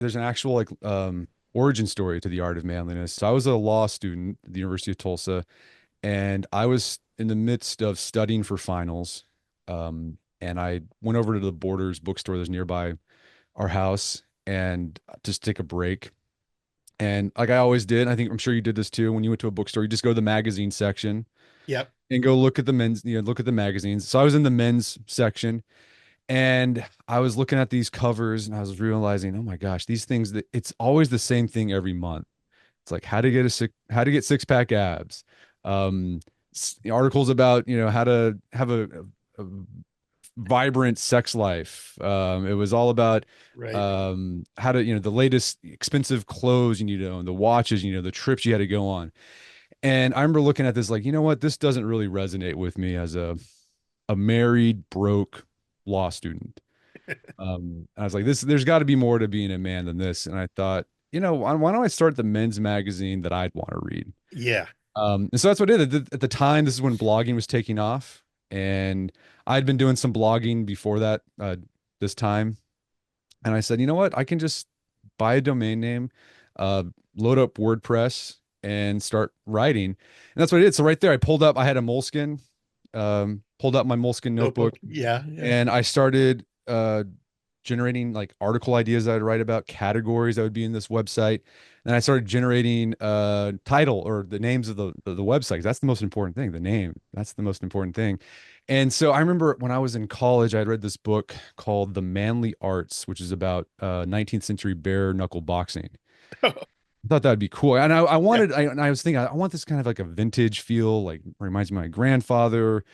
there's an actual like origin story to the Art of Manliness. So I was a law student at the University of Tulsa, and I was in the midst of studying for finals. And I went over to the Borders bookstore that's nearby our house and just take a break. And like I always did, I think I'm sure you did this too. When you went to a bookstore, you just go to the magazine section Yep. and go look at the men's, look at the magazines. So I was in the men's section and I was looking at these covers and I was realizing, oh my gosh, these things that it's always the same thing every month. It's like how to get six pack abs, um, articles about how to have a vibrant sex life. It was all about Right. how to the latest expensive clothes you need to own, the watches, the trips you had to go on. And I remember looking at this like, you know what, this doesn't really resonate with me as a married broke law student. I was like, this, there's got to be more to being a man than this. And I thought, why don't I start the men's magazine that I'd want to read? Yeah. And so that's what I did. At the time, this is when blogging was taking off. And I'd been doing some blogging before that, this time. And I said, you know what? I can just buy a domain name, uh, load up WordPress and start writing. And that's what I did. So right there, I had a Moleskine, pulled out my Moleskine Notebook. notebook Yeah. Yeah. and I started generating like article ideas that I'd write about, categories that would be in this website. And I started generating title or the names of the websites. That's the most important thing, the name. That's the most important thing. And so I remember when I was in college, I'd read this book called The Manly Arts, which is about 19th century bare knuckle boxing. I thought that'd be cool. And Yeah. I was thinking, I want this kind of like a vintage feel, like reminds me of my grandfather,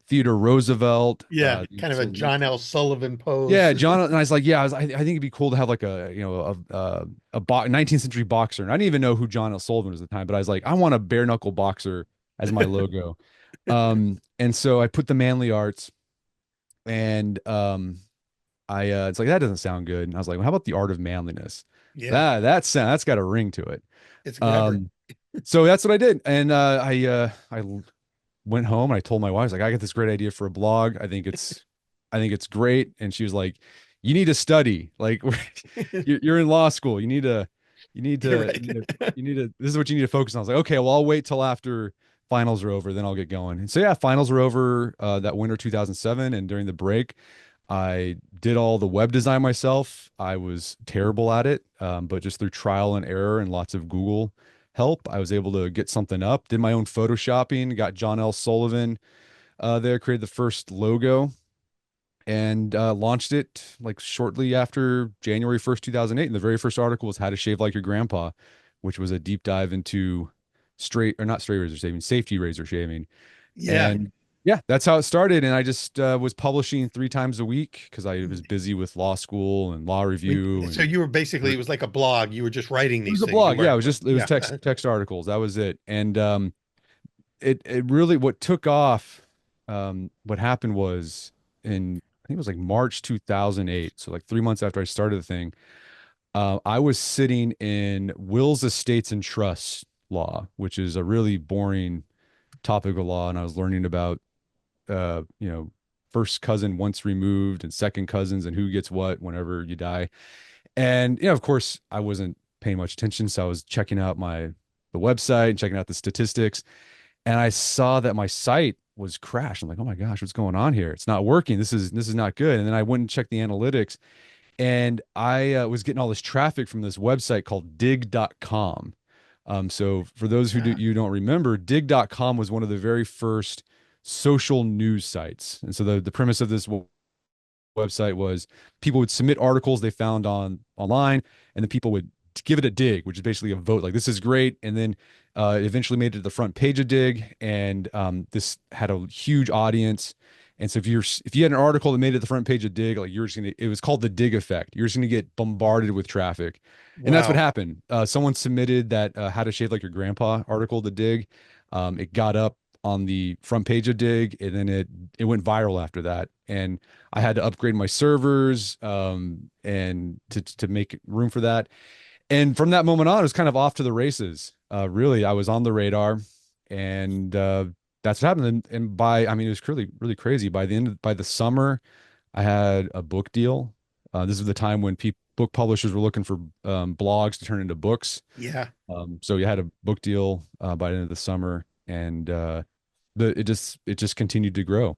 Theodore Roosevelt. Yeah. Kind of a So John L. Sullivan pose. yeah, John. And I was like, yeah, I think it'd be cool to have like a 19th century boxer. And I didn't even know who John L. Sullivan was at the time, but I was like, I want a bare knuckle boxer as my logo. And so I put the Manly Arts and it's like that doesn't sound good. And I was like, well, how about the Art of Manliness? Yeah. That's got a ring to it. It's clever. Um, so that's what I did. And I went home and I told my wife, I was like, I got this great idea for a blog. I think it's great. And she was like, you need to study. Like you're in law school. You need You're to, right. this is what you need to focus on. I was like, okay, well, I'll wait till after finals are over, then I'll get going. And so yeah, finals were over that winter 2007. And during the break, I did all the web design myself. I was terrible at it, but just through trial and error and lots of Google help, I was able to get something up. Did my own photoshopping, got John L. Sullivan there, created the first logo, and launched it like shortly after January 1st, 2008. And the very first article was How to Shave Like Your Grandpa, which was a deep dive into straight or not straight razor shaving, safety razor shaving. Yeah. And yeah, that's how it started. And I just was publishing 3 times a week because I was busy with law school and law review So and you were basically, it was like a blog. You were just writing it these was a things. You blog. Yeah, weren't, it was yeah. text articles. That was it. And it really what took off. What happened was in I think it was like March 2008. So like 3 months after I started the thing, I was sitting in wills, estates, and trusts law, which is a really boring topic of law, and I was learning about uh, you know, first cousin once removed and second cousins and who gets what whenever you die. And of course, I wasn't paying much attention, so I was checking out the website and checking out the statistics, and I saw that my site was crashed. I'm like, oh my gosh, what's going on here? It's not working. This is not good. And then I went and checked the analytics, and I was getting all this traffic from this website called dig.com. So for those who Ah, you don't remember, dig.com was one of the very first social news sites. And so the premise of this website was people would submit articles they found online, and then people would give it a dig, which is basically a vote. Like this is great, and then it eventually made it to the front page of Dig, and this had a huge audience. And so if you had an article that made it to the front page of Dig, like you're just gonna, it was called the Dig effect. You're just gonna get bombarded with traffic, and that's what wow. happened. Someone submitted that "How to Shave Like Your Grandpa" article to Dig. It got up on the front page of Dig, and then it went viral after that. And I had to upgrade my servers and to make room for that. And from that moment on, it was kind of off to the races. Really, I was on the radar, and that's what happened. And I mean, it was really, really crazy. By the summer, I had a book deal. This was the time when people book publishers were looking for blogs to turn into books. Yeah. So you had a book deal by the end of the summer, and it just continued to grow.